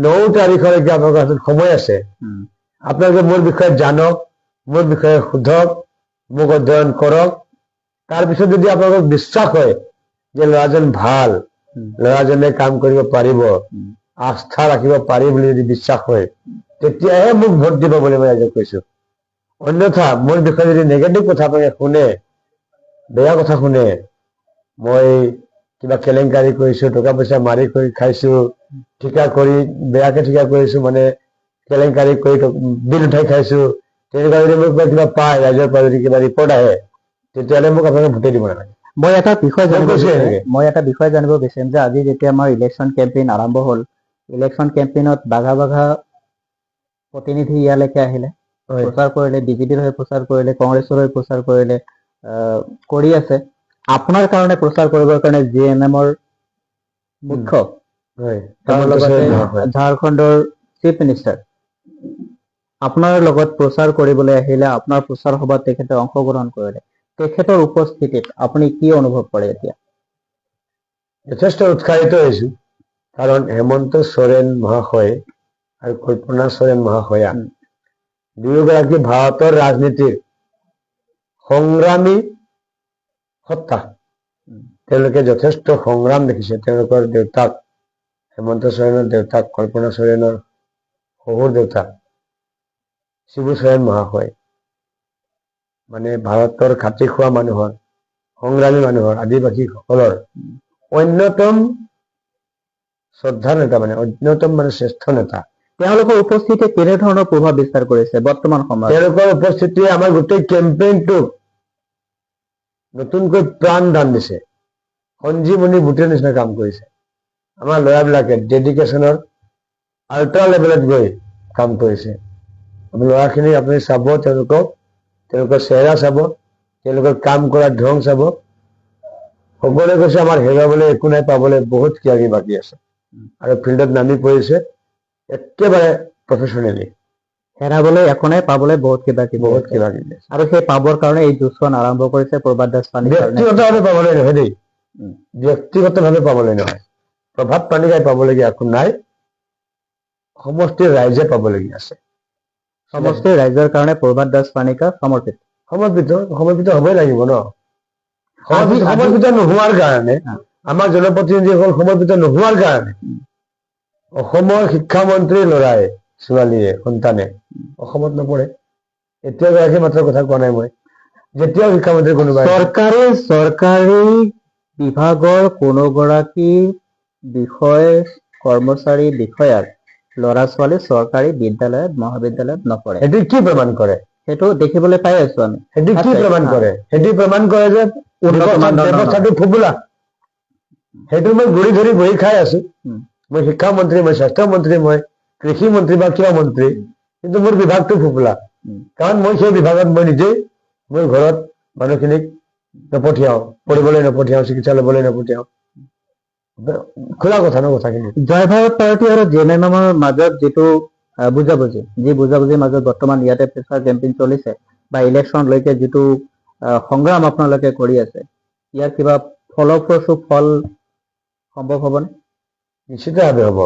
9 তাৰিখলৈকে আপোনালোকৰ হাতত সময় আছে। আপোনালোকে মোৰ বিষয়ে জানক, মোৰ বিষয়ে সোধক, মোক অধ্যয়ন কৰক। তাৰপিছত যদি আপোনালোকক বিশ্বাস হয় যে ল'ৰাজন ভাল, ল'ৰাজনে কাম কৰিব পাৰিব, আস্থা ৰাখিব পাৰি বুলি যদি বিশ্বাস হয়, তেতিয়াহে মোক ভোট দিব বুলি মই ৰাইজক কৈছো। অন্যথা মোৰ বিষয়ে যদি নেগেটিভ কথা আপোনালোকে শুনে, বেয়া কথা শুনে, মই কিবা কেলেংকাৰী কৰিছো, টকা পইচা মাৰি কৰি খাইছো, ঠিকা কৰি বেয়াকে ঠিকা কৰিছো, মানে কেলেংকাৰী কৰি বিল উঠাই খাইছো, তেনেকুৱা যদি মোক কিবা পায়, ৰাইজৰ পৰা যদি কিবা ৰিপৰ্ট আহে, তেতিয়াহ'লে মোক আপোনালোকে ভোটে দিব নালাগে। মই এটা বিষয় জানিব বিচাৰিম যে আজি যেতিয়া আমাৰ ইলেকশ্যন কেম্পেইন আৰম্ভ হ'ল, ইলেকশ্যন কেম্পেইনত বাঘা প্ৰতিনিধি ইয়ালৈকে আহিলে, প্ৰচাৰ কৰিলে, বিজেপিৰ হৈ প্ৰচাৰ কৰিলে, কংগ্ৰেছৰ হৈ প্ৰচাৰ কৰিলে, কৰি আছে। আপোনাৰ কাৰণে প্ৰচাৰ কৰিবৰ কাৰণে GMMৰ মুখ্য, ঝাৰখণ্ডৰ চিফ মিনিষ্টাৰ আপোনাৰ লগত প্ৰচাৰ কৰিবলৈ আহিলে, আপোনাৰ প্ৰচাৰ সভাত তেখেতে অংশগ্ৰহণ কৰিলে, তেখেতৰ উপস্থিতিত আপুনি কি অনুভৱ কৰে? এতিয়া যথেষ্ট উৎসাহিত হৈছো, কাৰণ হেমন্ত সোৰেন মহাশয় আৰু কল্পনা সোৰেন মহাশয়া দুয়োগৰাকী ভাৰতৰ ৰাজনীতিৰ সংগ্ৰামী সত্তা। তেওঁলোকে যথেষ্ট সংগ্ৰাম দেখিছে। তেওঁলোকৰ দেউতাক হেমন্ত সোৰেনৰ দেউতাক, কল্পনা সোৰেনৰ শহুৰ দেউতাক শিবু সোৰেন মহাশয়, মানে ভাৰতৰ খাটি খোৱা মানুহৰ, সংগ্ৰামী মানুহৰ, আদিবাসীসকলৰ অন্যতম শ্ৰদ্ধা নেতা, মানে অন্যতম শ্ৰেষ্ঠ নেতা। তেওঁলোকৰ উপস্থিতিয়ে কেনেধৰণৰ প্ৰভাৱ বিস্তাৰ কৰিছে বৰ্তমান সময়ত? তেওঁলোকৰ উপস্থিতিয়ে আমাৰ গোটেই কেম্পেইনটোক নতুনকৈ প্ৰাণ দান দিছে, সঞ্জীৱনী বুটিৰ নিচিনা কাম কৰিছে। আমাৰ ল'ৰাবিলাকে ডেডিকেশ্যনৰ আল্ট্ৰা লেভেলত গৈ কাম কৰিছে। ল'ৰাখিনি আপুনি চাব, তেওঁলোকৰ চেহেৰা চাব, তেওঁলোকৰ কাম কৰাৰ ধৰণ চাব, সকলোৱে কৈছে আমাৰ হেৰুৱাবলৈ একো নাই, পাবলৈ বহুত কিবা কিবি বাকী আছে। আৰু ফিল্ডত নামি পৰিছে, একেবাৰে প্ৰফেচনেলি হেৰাবলৈ একো নাই, পাবলৈ বহুত কিবা কিবি বহুত আছে। কিবা কিবি আছে। আৰু সেই পাবৰ কাৰণে এই যুঁজখন আৰম্ভ কৰিছে প্ৰভাত দাস পানীৰ কাৰণে। ব্যক্তিগতভাৱে পাবলৈ নহয় দেই, উম। ব্যক্তিগতভাৱে পাবলৈ নহয়। প্ৰভাত পানিকাই পাবলগীয়া একো নাই, সমষ্টিৰ ৰাইজে পাবলগীয়া আছে। সমষ্টিৰ ৰাইজৰ কাৰণে প্ৰভাত দাস পানিকা সমৰ্পিত। সমৰ্পিত হ'বই লাগিব ন। সমৰ্পিত নোহোৱাৰ কাৰণে, আমাৰ জনপ্ৰতিনিধিসকল সমৰ্পিত নোহোৱাৰ কাৰণে অসমৰ শিক্ষামন্ত্ৰীৰ ল'ৰাই ছোৱালীয়ে সন্তানে অসমত নপঢ়ে। এতিয়া গৰাকী মাত্ৰ কথা কোৱা নাই মই, যেতিয়াও শিক্ষামন্ত্ৰী কোনোবাই চৰকাৰী বিভাগৰ কোনো গৰাকী কৰ্মচাৰী বিষয়াৰ ল'ৰা ছোৱালী চৰকাৰী বিদ্যালয়ত মহাবিদ্যালয়ত নপঢ়ে। সেইটো কি প্ৰমাণ কৰে? সেইটো দেখিবলৈ পাই আছো আমি। সেইটো কি প্ৰমাণ কৰে? সেইটো প্ৰমাণ কৰে যে ব্যৱস্থাটো ফোপোলা। সেইটো মই গুৰি ধৰি বহি খাই আছো। মই শিক্ষামন্ত্ৰী, মই স্বাস্থ্যমন্ত্ৰী, মই কৃষি মন্ত্ৰী বা কিবা মন্ত্ৰী, কিন্তু মোৰ বিভাগটো ফোপোলা। কাৰণ মই সেই বিভাগত মই নিজেই মোৰ ঘৰত মানুহখিনিক নপঠিয়াও, পঢ়িবলৈ নপঠিয়াও, চিকিৎসা ল'বলৈ নপঠিয়াও। খোলা কথা ন কথাখিনি। জয় ভাৰত পাৰ্টি আৰু জেএমএমৰ মাজত যিটো বুজাবুজিৰ মাজত বৰ্তমান ইয়াতে প্ৰেচাৰ কেম্পেইন চলিছে বা ইলেকশ্যনলৈকে যিটো সংগ্ৰাম আপোনালোকে কৰি আছে, ইয়াৰ কিবা ফলপ্ৰসূ ফল সম্ভৱ হ'বনে? নিশ্চিতভাৱে হ'ব।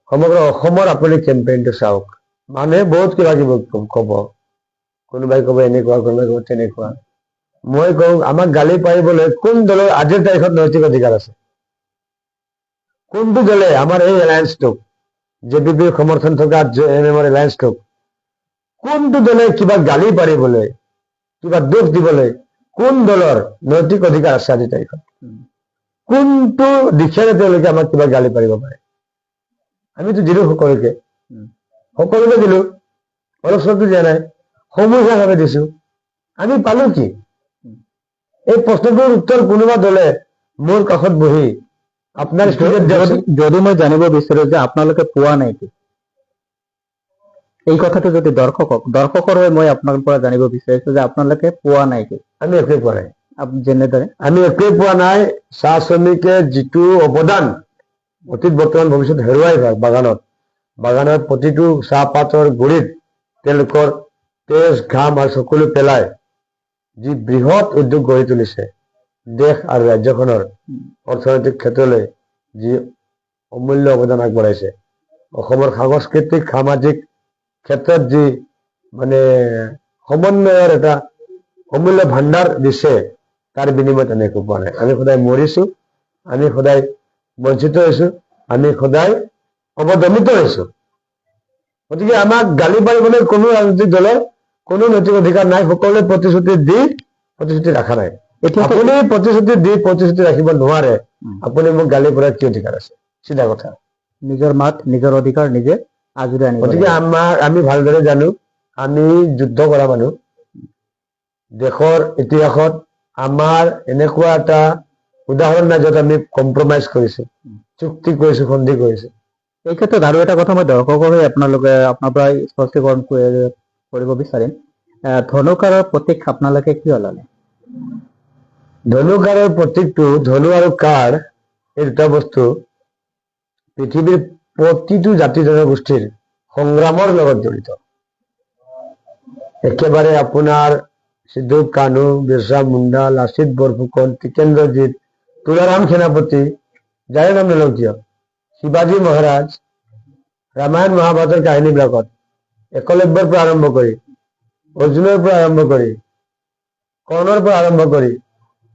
সমগ্ৰ অসমৰ আপুনি কেম্পেইনটো চাওক, মানুহে বহুত কিবা কিবি ক'ব, কোনোবাই ক'ব এনেকুৱা, কোনোবাই ক'ব তেনেকুৱা। মই কওঁ, আমাক গালি পাৰিবলৈ কোন দলৰ আজিৰ তাৰিখত নৈতিক অধিকাৰ আছে? কোনটো দলে আমাৰ এই এলায়েন্সটোক, জেপিপিৰ সমৰ্থন থকা জেএমএমৰ এলায়েন্সটোক, কোনটো দলে কিবা গালি পাৰিবলৈ, কিবা দোষ দিবলৈ কোন দলৰ নৈতিক অধিকাৰ আছে আজিৰ তাৰিখত? কোনটো দিশেৰে তেওঁলোকে আমাক কিবা গালি পাৰিব পাৰে? আমিতো দিলো সকলোকে দিলো, অলপ চলপটো দিয়া নাই, সমূহীয়াভাৱে দিছো। আমি পালো কি? এই প্ৰশ্নটোৰ উত্তৰ কোনোবা দলে মোৰ কাষত বহি আপোনাৰ যদি মই জানিব বিচাৰো যে আপোনালোকে পোৱা নাই কি, এই কথাটো যদি দৰ্শকৰ হৈ মই আপোনাৰ পৰা জানিব বিচাৰিছো যে আপোনালোকে পোৱা নাই কি? আমি একোৱে পোৱা নাই। যেনেদৰে আমি একোৱে পোৱা নাই। চাহ শ্ৰমিকে যিটো অৱদান অতীত বৰ্তমান ভৱিষ্যত হেৰুৱাই বাগানৰ প্ৰতিটো চাহপাতৰ গুৰিত তেওঁলোকৰ তেজ ঘাম আৰু চকুলো পেলাই যি বৃহৎ উদ্যোগ গঢ়ি তুলিছে, দেশ আৰু ৰাজ্যখনৰ অৰ্থনৈতিক ক্ষেত্ৰলৈ যি অমূল্য অৱদান আগবঢ়াইছে, অসমৰ সাংস্কৃতিক সামাজিক ক্ষেত্ৰত যি মানে সমন্বয়ৰ এটা অমূল্য ভাণ্ডাৰ দিছে, তাৰ বিনিময়ত আমি একো পোৱা নাই। আমি সদায় মৰিছো, আমি সদায় বঞ্চিত হৈছো, আমি সদায় অৱদমিত হৈছো। গতিকে আমাক গালি পাৰিবলৈ কোনো ৰাজনৈতিক দলৰ কোনো নৈতিক অধিকাৰ নাই। সকলোৱে প্ৰতিশ্ৰুতি ৰখা নাই। আপুনি প্ৰতিশ্ৰুতি দি প্ৰতিশ্ৰুতি ৰাখিব নোৱাৰে, আপুনি মোক গালি পৰাৰ কি অধিকাৰ আছে? চিধা কথা। নিজৰ মাত, নিজৰ অধিকাৰ নিজে আজৰি আনিব। গতিকে আমি ভালদৰে জানো, আমি যুদ্ধ কৰা মানুহ। দেশৰ ইতিহাসত আমাৰ এনেকুৱা এটা উদাহৰণ নাই য'ত আমি কম্প্ৰমাইজ কৰিছো, চুক্তি কৰিছো, সন্ধি কৰিছো। এই ক্ষেত্ৰত আৰু এটা কথা মই দৰ্শকৰ হৈ আপোনাৰ পৰা স্পষ্টীকৰণ কৰিব বিচাৰিম। ধনুকাঁড়ৰ প্ৰতীক আপোনালোকে কিয় ল'লে? ধনুকাঁড়ৰ প্ৰতীকটো, ধনু আৰু কাঁড় এই দুটা বস্তু পৃথিৱীৰ প্ৰতিটো জাতি জনগোষ্ঠীৰ সংগ্ৰামৰ লগত জড়িত। একেবাৰে আপোনাৰ সিদ্ধু কানু, বিৰছা মুণ্ডা, লাচিত বৰফুকন, টিকেন্দ্ৰজিৎ, তুলাৰাম সেনাপতি, যাৰে নাম নলওঁ কিয়, শিৱাজী মহাৰাজ, ৰামায়ণ মহাভাৰতৰ কাহিনীবিলাকত একলব্যৰ পৰা আৰম্ভ কৰি, অৰ্জুনৰ পৰা আৰম্ভ কৰি, কৰ্ণৰ পৰা আৰম্ভ কৰি,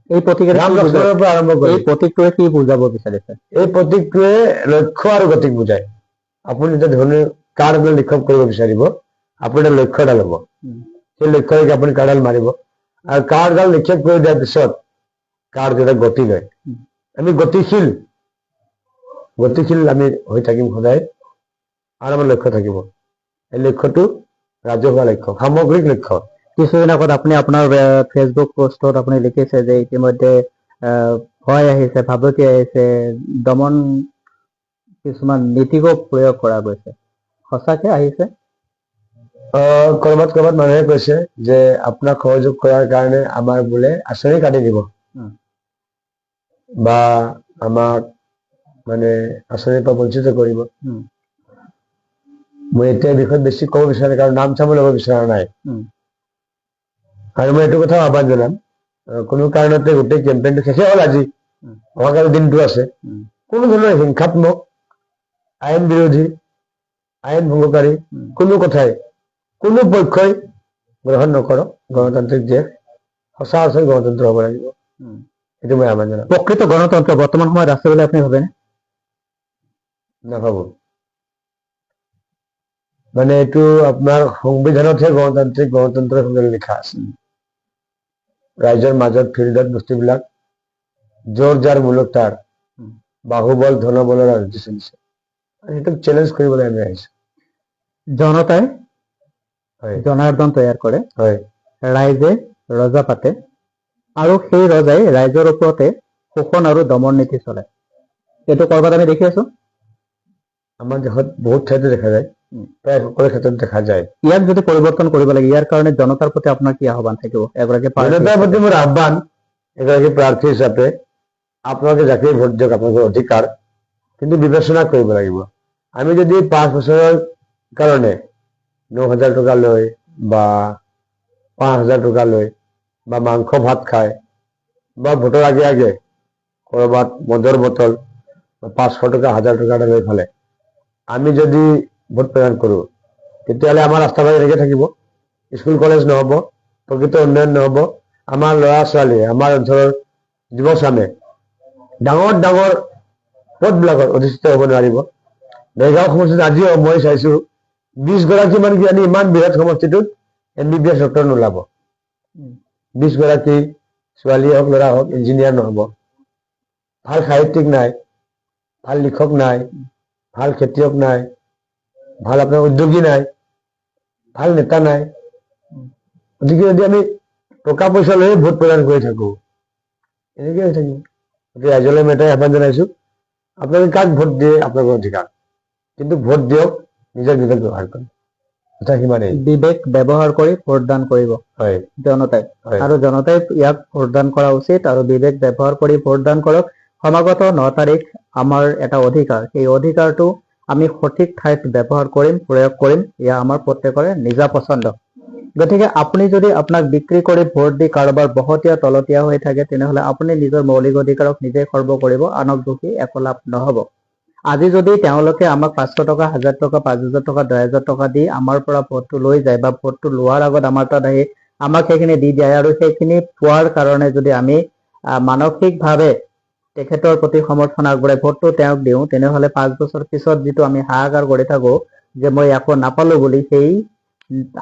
এই প্ৰতীকটোৱে কি বুজাব বিচাৰিছে? এই প্ৰতীকটোৱে লক্ষ্য আৰু গতিক বুজায়। আপুনি যেতিয়া ধনু কাঁড় নিক্ষেপ কৰিব বিচাৰিব, আপুনি এটা লক্ষ্য এটা ল'ব, সেই লক্ষ্যলৈকে আপুনি কাঁড়ডাল মাৰিব, আৰু কাঁড়ডাল নিক্ষেপ কৰি দিয়াৰ পিছত কাঁড়টো এটা গতি লয়। আমি গতিশীল আমি হৈ থাকিম সদায়, আৰু আমাৰ লক্ষ্য থাকিব। এই লক্ষ্যটো ৰাজহুৱা লক্ষ্য, সামগ্ৰিক লক্ষ্য। কিছুদিন আগত আপুনি আপোনাৰ ফেচবুক পোষ্টত আপুনি লিখিছে যে ইতিমধ্যে ভয় আহিছে, ভাবুকি আহিছে, দমন কিছুমান নীতিকো প্ৰয়োগ কৰা গৈছে। সঁচাকে আহিছে? কৰবাত মানুহে কৈছে যে আপোনাক সহযোগ কৰাৰ কাৰণে আমাৰ বোলে আঁচনি কাটি দিব, বা আমাক মানে আঁচনিৰ পৰা বঞ্চিত কৰিব। মই এতিয়া এই বিষয়ত বেছি ক'ব বিচাৰে কাৰণ নাম চাম ল'ব বিচৰা নাই উম, আৰু মই এইটো কথা আহ্বান জনাম কোনো কাৰণতে গোটেই কেম্পেইনটো শেষে হ'ল আজি উম, অহাকালি দিনটো আছে উম, কোনো ধৰণৰ হিংসাত্মক আইন বিৰোধী আইন ভংগকাৰী উম, কোনো কথাই কোনো পক্ষই গ্ৰহণ নকৰক গণতান্ত্ৰিক দেশ সঁচা অৰ্থত গণতন্ত্ৰ হ'ব লাগিব উম। সেইটো মই আহ্বান জনাম প্ৰকৃত গণতন্ত্ৰ বৰ্তমান সময়ত আছে বুলি আপুনি ভাবেনে? নাভাবো মানে এইটো আপোনাৰ সংবিধানতহে গণতন্ত্ৰৰ সংজ্ঞা লিখা আছে ৰাইজৰ মাজত ফিল্ডত বস্তুবিলাক জোৰ যাৰ মূলত তাৰ উম। বাহুবল ধনবলৰ ৰাজনীতি চলিছে আৰু সেইটোক চেলেঞ্জ কৰিবলৈ আমি আহিছো জনতাই হয় জনাৰ্দন তৈয়াৰ কৰে, হয় ৰাইজে ৰজা পাতে আৰু সেই ৰজাই ৰাইজৰ ওপৰতে শোষণ আৰু দমন নীতি চলে। এইটো কৰবাত আমি দেখি আছো। আমাৰ দেশত বহুত ঠাইতে দেখা যায় প্ৰায় সকলো ক্ষেত্ৰত দেখা যায় ইয়াক যদি পৰিৱৰ্তন কৰিব লাগে ইয়াৰ কাৰণে জনতাৰ প্ৰতি আপোনাৰ কি আহ্বান থাকিব? এগৰাকী প্ৰাৰ্থী জনতাৰ প্ৰতি মোৰ আহ্বান এগৰাকী প্ৰাৰ্থী হিচাপে আপোনালোকে যাকেই ভোট দিয়ক আপোনালোকৰ অধিকাৰ কিন্তু বিবেচনা কৰিব লাগিব আমি যদি 5 বছৰৰ কাৰণে 9,000 টকা লৈ বা 5,000 টকা লৈ বা মাংস ভাত খাই বা ভোটৰ আগে আগে কৰবাত মদৰ বটল 500 টকা 1,000 টকা এটা লৈ ফালে আমি যদি ভোট প্ৰদান কৰো তেতিয়াহ'লে আমাৰ ৰাস্তা ঘাট এনেকে থাকিব স্কুল কলেজ নহ'ব প্ৰকৃত উন্নয়ন নহ'ব আমাৰ ল'ৰা ছোৱালীয়ে আমাৰ অঞ্চলৰ যুৱচামে ডাঙৰ ডাঙৰ পদবিলাকত অধিষ্ঠিত হ'ব নোৱাৰিব দেৰগাঁও সমষ্টিত আজিও মই চাইছো 20 গৰাকী মান কি ইমান বৃহৎ সমষ্টিটোত MBBS ডক্টৰ নোলাব 20 গৰাকী ছোৱালী হওক ল'ৰা হওক ইঞ্জিনিয়াৰ নহ'ব ভাল সাহিত্যিক নাই ভাল লিখক নাই ভাল খেতিয়ক নাই ভাল আপোনাৰ উদ্যোগী নাই ভাল নেতা নাই গতিকে যদি আমি টকা পইচা লৈ ভোট প্ৰদান কৰি থাকো এনেকৈ হৈ থাকিব গতিকে ৰাইজলৈ মই এটাই আহ্বান জনাইছো আপোনালোকে কাক ভোট দিয়ে আপোনালোকৰ অধিকাৰ কিন্তু ভোট দিয়ক নিজৰ বিবেক ব্যৱহাৰ কৰি কথা সিমানেই বিবেক ব্যৱহাৰ কৰি ভোটদান কৰিব হয় জনতাই হয় আৰু জনতাই ইয়াক ভোটদান কৰা উচিত আৰু বিবেক ব্যৱহাৰ কৰি ভোটদান কৰক সমাগত 9 তাৰিখ আমাৰ এটা অধিকাৰ সেই অধিকাৰটো আমি সঠিক ঠাইত ব্যৱহাৰ কৰিম প্ৰয়োগ কৰিম এয়া আমাৰ প্ৰত্যেকৰে নিজা পছন্দ গতিকে আপুনি যদি আপোনাক বিক্ৰী কৰি ভোট দি কাৰোবাৰ বহতীয়া তলতীয়া হৈ থাকে তেনেহলে আপুনি নিজৰ মৌলিক অধিকাৰক নিজে খৰ্ব কৰিব আনক দুখী একো লাভ নহব আজি যদি তেওঁলোকে আমাক 500 টকা 1000 টকা 5000 টকা 10000 টকা দি আমাৰ পৰা ভোটটো লৈ যায় বা ভোটটো লোৱাৰ আগত আমাৰ তাত আহি আমাক সেইখিনি দি দিয়ে আৰু সেইখিনি পোৱাৰ কাৰণে যদি আমি মানসিকভাৱে তেখেতৰ প্ৰতি সমৰ্থন আগবঢ়াই ভোটটো তেওঁক দিওঁ তেনেহলে 5 বছৰ পিছত যিটো আমি হাহাকাৰ কৰি থাকো যে মই একো নাপালো বুলি সেই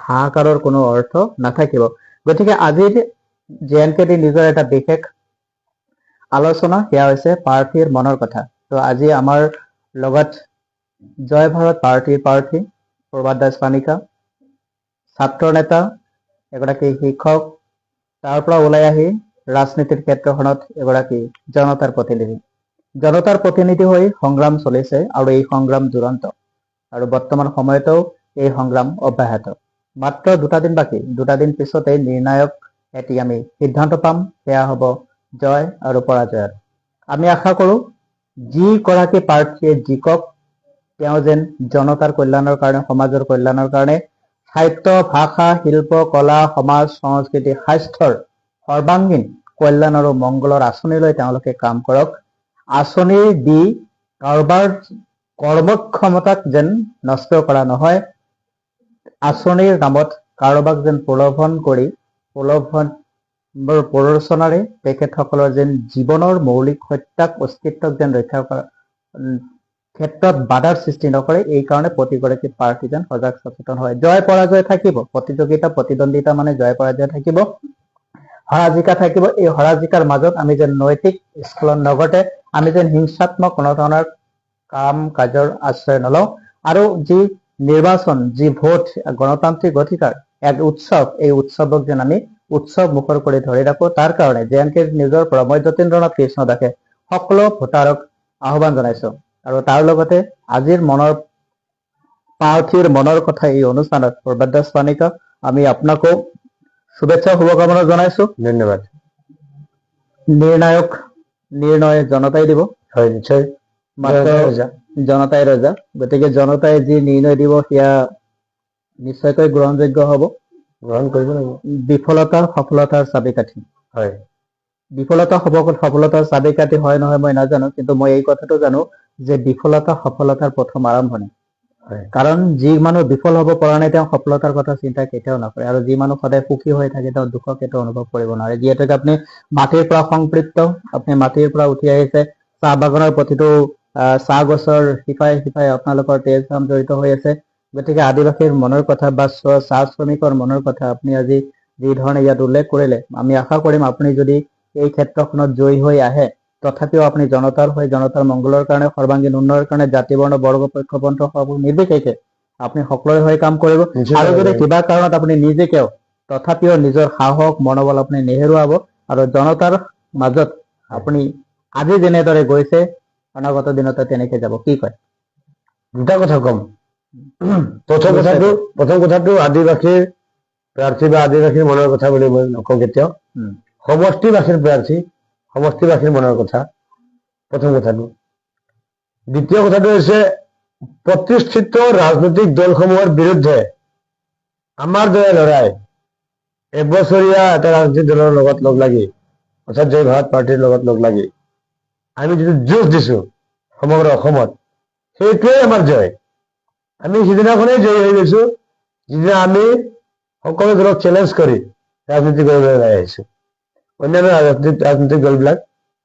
হাহাকাৰৰ কোনো অৰ্থ নাথাকিব গতিকে আজিৰ JNKT নিজৰ এটা বিশেষ আলোচনা সেয়া হৈছে প্ৰাৰ্থীৰ মনৰ কথা তো আজি আমাৰ লগত জয় ভাৰত পাৰ্টিৰ প্ৰাৰ্থী প্ৰবাদ দাস পানিকা ছাত্ৰ নেতা এগৰাকী শিক্ষক তাৰ পৰা ওলাই আহি ৰাজনীতিৰ ক্ষেত্ৰখনত এগৰাকী জনতাৰ প্ৰতিনিধি হৈ সংগ্ৰাম চলিছে আৰু এই সংগ্ৰাম দুৰন্ত আৰু বৰ্তমান সময়তেও এই সংগ্ৰাম অব্যাহত মাত্ৰ 2টা দিন বাকী 2টা দিন পিছতেই নিৰ্ণায়ক এটি আমি সিদ্ধান্ত পাম সেয়া হ'ব জয় আৰু পৰাজয়ৰ আমি আশা কৰো যি গৰাকী প্ৰাৰ্থীয়ে জিকক তেওঁ যেন জনতাৰ কল্যাণৰ কাৰণে সমাজৰ কল্যাণৰ কাৰণে সাহিত্য ভাষা শিল্প কলা সমাজ সংস্কৃতি স্বাস্থ্যৰ সৰ্বাংগীন কল্যাণ আৰু মংগলৰ আঁচনিলৈ তেওঁলোকে কাম কৰক আঁচনি দি কাৰোবাৰ কৰ্মক্ষমতাক যেন নষ্ট কৰা নহয় আঁচনিৰ নামত কাৰোবাক যেন প্ৰলোভন কৰি প্ৰৰোচনাৰে তেখেতসকলৰ যেন জীৱনৰ মৌলিক সত্যাক অস্তিত্বক যেন ৰক্ষা কৰা ক্ষেত্ৰত বাধাৰ সৃষ্টি নকৰে এই কাৰণে প্ৰতিগৰাকী প্ৰাৰ্থী যেন সজাগ সচেতন হয় জয় পৰাজয় থাকিব প্ৰতিযোগিতা প্ৰতিদ্বন্দ্বিতা মানে জয় পৰাজয় থাকিব হৰাজিকা থাকিব এই হৰাজিকাৰ মাজত আমি যেন নৈতিক স্খলন নঘটে আমি যেন হিংসাত্মক কোনো ধৰণৰ কাম কাজৰ আশ্ৰয় নলওঁ আৰু যি নিৰ্বাচন যি ভোট গণতান্ত্ৰিক অধিকাৰ এক উৎসৱ এই উৎসৱক যেন আমি উৎসৱ মুখৰ কৰি ধৰি ৰাখো তাৰ কাৰণে JNKT নিউজৰ পৰা মই যতীন্দ্ৰনাথ কৃষ্ণ দাসে সকলো ভোটাৰক আহ্বান জনাইছো আৰু তাৰ লগতে আজিৰ প্ৰাৰ্থীৰ মনৰ কথা এই অনুষ্ঠানত প্ৰবাদ দাস পানিকা আমি আপোনাকো শুভেচ্ছা শুভকামনা জনাইছো ধন্যবাদ নিৰ্ণায়ক নিৰ্ণয় জনতাই দিব হয় নিশ্চয় মাত্ৰ ৰজা। জনতাই ৰজা, গতিকে জনতাই যি নিৰ্ণয় দিব সেয়া নিশ্চয়কৈ গ্ৰহণযোগ্য হ'ব। গ্ৰহণ কৰিব লাগিব। বিফলতা সফলতাৰ চাবিকাঠি। হয় বিফলতা সফলতাৰ চাবিকাঠি হয় নহয় মই নাজানো, কিন্তু মই এই কথাটো জানো যে বিফলতা সফলতাৰ প্ৰথম আৰম্ভণি। হয় কাৰণ যি মানুহ বিফল হ'ব পৰা নাই তেওঁ সফলতাৰ কথা চিন্তা কেতিয়াও নকৰে, আৰু যি মানুহ সদায় সুখী হৈ থাকে তেওঁ দুখ কেতিয়াও অনুভৱ কৰিব নোৱাৰে। যিহেতুকে আপুনি মাটিৰ পৰা সংপৃক্ত, আপুনি মাটিৰ পৰা উঠি আহিছে, চাহ বাগানৰ প্ৰতিটো চাহ গছৰ শিপাই শিপাই আপোনালোকৰ তেজ ঘাম জড়িত হৈ আছে। গতিকে আদিবাসীৰ মনৰ কথা বা চাহ শ্ৰমিকৰ মনৰ কথা আপুনি আজি যি ধৰণে ইয়াত উল্লেখ কৰিলে, আমি আশা কৰিম আপুনি যদি এই ক্ষেত্ৰখনত জয়ী হৈ আহে, তথাপিও আপুনি জনতাৰ হৈ জনতাৰ মংগলৰ কাৰণে, সৰ্বাংগীন উন্নয়নৰ কাৰণে, জাতি বৰ্ণ বৰ্গ পক্ষপন্থ সব নিৰ্বিশেষে আপুনি সকলোৰে হৈ কাম কৰিব। আৰু যদি কিবা কাৰণত আপুনি নিজেকেও তথাপিও নিজৰ সাহস মনোবল আপুনি নেহেৰুৱাব, আৰু জনতাৰ মাজত আপুনি আজি যেনেদৰে গৈছে অনাগত দিনতে তেনেকে যাব। কি কয়? দুটা কথা কম। প্ৰথম কথাটো আদিবাসীৰ প্ৰাৰ্থী বা আদিবাসীৰ মনৰ কথা বুলি মই নকওঁ কেতিয়াও। সমষ্টিবাসীৰ প্ৰাৰ্থী, সমষ্টিবাসীৰ মনৰ কথা, প্ৰথম কথাটো। দ্বিতীয় কথাটো হৈছে প্ৰতিষ্ঠিত ৰাজনৈতিক দলসমূহৰ বিৰুদ্ধে আমাৰ দৰে লৰাই এবছৰীয়া এটা ৰাজনৈতিক দলৰ লগত লগ লাগি, অৰ্থাৎ জয় ভাৰত পাৰ্টিৰ লগত লগ লাগি আমি যিটো যুঁজ দিছো সমগ্ৰ অসমত, সেইটোৱেই আমাৰ জয়। আমি সিদিনাখনেই জয়ী হৈ গৈছো যিদিনা আমি সকলো দলক চেলেঞ্জ কৰি ৰাজনীতি কৰিবলৈ ওলাই আহিছো। অন্যান্য ৰাজনৈতিক দলবিলাক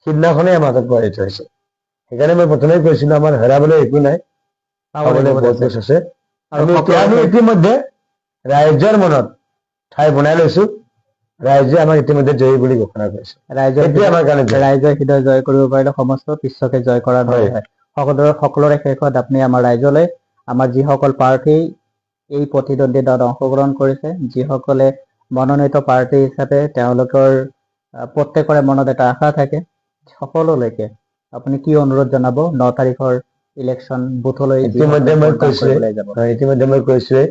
সিদিনাখনেই আমাৰ হাতত পৰাজিত হৈছে। সেইকাৰণে মই প্ৰথমেই কৈছিলো আমাৰ হেৰাবলৈ একো নাই, পাবলৈ বহুত বস্তু আছে। আমি ইতিমধ্যে ৰাইজৰ মনত ঠাই বনাই লৈছো, ৰাইজে আমাক ইতিমধ্যে জয়ী বুলি ঘোষণা কৰিছে। ৰাইজৰ হৃদয় জয় কৰিব পাৰিলে সমস্ত বিশ্বকে জয় কৰাৰ দৰে হয়। সকলোৰে শেষত আপুনি আমাৰ ৰাইজলৈ আমাৰ যিসকল প্ৰাৰ্থী এই প্ৰতিদ্বন্দ্বিতাত অংশগ্ৰহণ কৰিছে, যিসকলে মনোনীত প্ৰাৰ্থী হিচাপে তেওঁলোকৰ প্ৰত্যেকৰে মনত এটা আশা থাকে, সকলোলৈকে আপুনি কি অনুৰোধ জনাব 9 তাৰিখৰ ইলেকশ্যন বুথলৈ? ইতিমধ্যে মই কৈছোৱেই,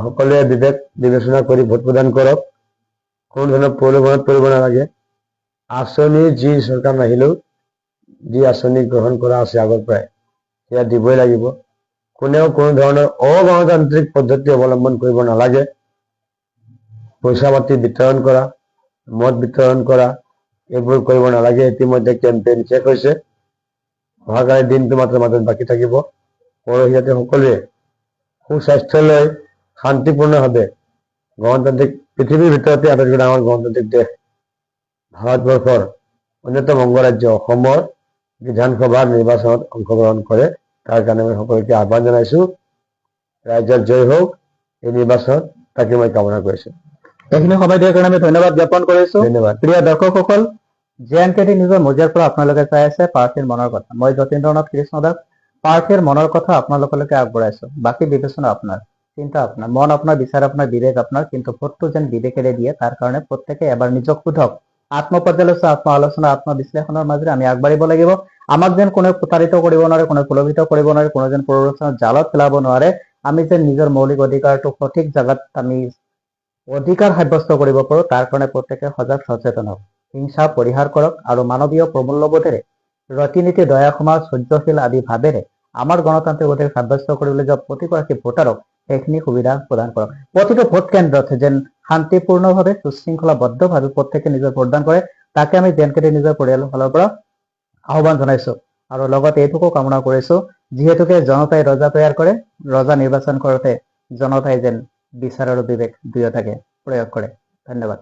সকলোৱে বিবেক বিবেচনা কৰি ভোট প্ৰদান কৰক। কোনো ধৰণৰ প্ৰলোভনত পৰিব নালাগে। আঁচনি যি চৰকাৰ নাহিলেও যি আঁচনি গ্ৰহণ কৰা আছে আগৰ পৰাই সেয়া দিবই লাগিব। কোনেও কোনো ধৰণৰ অগণতান্ত্ৰিক পদ্ধতি অৱলম্বন কৰিব নালাগে। পইচা পাতি বিতৰণ কৰা, মদ বিতৰণ কৰা, এইবোৰ কৰিব নালাগে। ইতিমধ্যে কেম্পেইন শেষ হৈছে, অহাকালি দিনটো মাত্ৰ মাজত বাকী থাকিব। পৰহিয়াতে সকলোৱে সুস্বাস্থ্য লৈ শান্তিপূৰ্ণভাৱে গণতান্ত্ৰিক পৃথিৱীৰ ভিতৰতে আটাইতকৈ ডাঙৰ গণতান্ত্ৰিক দেশ ভাৰতবৰ্ষৰ অন্যতম অংগৰাজ্য অসমৰ বিধানসভাৰ নিৰ্বাচনত অংশগ্ৰহণ কৰে। তাৰ কাৰণে মই সকলোকে আহ্বান জনাইছো, ৰাইজৰ জয় হওক এই নিৰ্বাচনত, তাকে মই কামনা কৰিছো। এইখিনি সময় দিয়াৰ কাৰণে আমি ধন্যবাদ জ্ঞাপন কৰিছো। ধন্যবাদ। প্ৰিয় দৰ্শকসকল, JNKT নিউজৰ মজিয়াৰ পৰা আপোনালোকে চাই আছে প্ৰাৰ্থীৰ মনৰ কথা। মই যতীন্দ্ৰনাথ কৃষ্ণ দাস প্ৰাৰ্থীৰ মনৰ কথা আপোনালোকলৈকে আগবঢ়াইছো। বাকী বিবেচনা আপোনাৰ, চিন্তা আপোনাৰ, মন আপোনাৰ, বিচাৰ আপোনাৰ, বিবেক আপোনাৰ, কিন্তু ভোটটো যেন বিবেকেৰে দিয়ে তাৰ কাৰণে প্ৰত্যেকে এবাৰ নিজক সোধক। আত্মপৰ্যালোচনা, আত্ম আলোচনা, আত্মবিশ্লেষণৰ মাজেৰে আমি আগবাঢ়িব লাগিব। আমাক যেন কোনেও প্ৰতাৰিত কৰিব নোৱাৰে, কোনেও প্ৰলোভিত কৰিব নোৱাৰে, কোনো যেন প্ৰৰোচনাৰ জালত পেলাব নোৱাৰে। আমি যেন নিজৰ মৌলিক অধিকাৰটো সঠিক জাগাত আমি অধিকাৰ সাব্যস্ত কৰিব পাৰো, তাৰ কাৰণে প্ৰত্যেকে সজাগ সচেতন হওক। হিংসা পৰিহাৰ কৰক আৰু মানৱীয় প্ৰমূল্যবোধেৰে, ৰীতি-নীতি, দয়া, সমাজ, সহ্যশীল আদি ভাৱেৰে আমাৰ গণতান্ত্ৰিক অধিকাৰ সাব্যস্ত কৰিবলৈ যোৱা প্ৰতিগৰাকী ভোটাৰক সেইখিনি সুবিধা প্ৰদান কৰক। প্ৰতিটো ভোট কেন্দ্ৰত যেন শান্তিপূৰ্ণভাৱে সুশৃংখলাবদ্ধভাৱে প্ৰত্যেকে নিজৰ ভোটদান কৰে, তাকে আমি JNKT নিজৰ পৰিয়ালৰ ফালৰ পৰা আহ্বান জনাইছো। আৰু লগত এইটোকো কামনা কৰিছো, যিহেতুকে জনতাই ৰজা তৈয়াৰ কৰে, ৰজা নিৰ্বাচন কৰোঁতে জনতাই যেন বিচাৰ আৰু বিবেক দুয়োটাকে প্ৰয়োগ কৰে। ধন্যবাদ।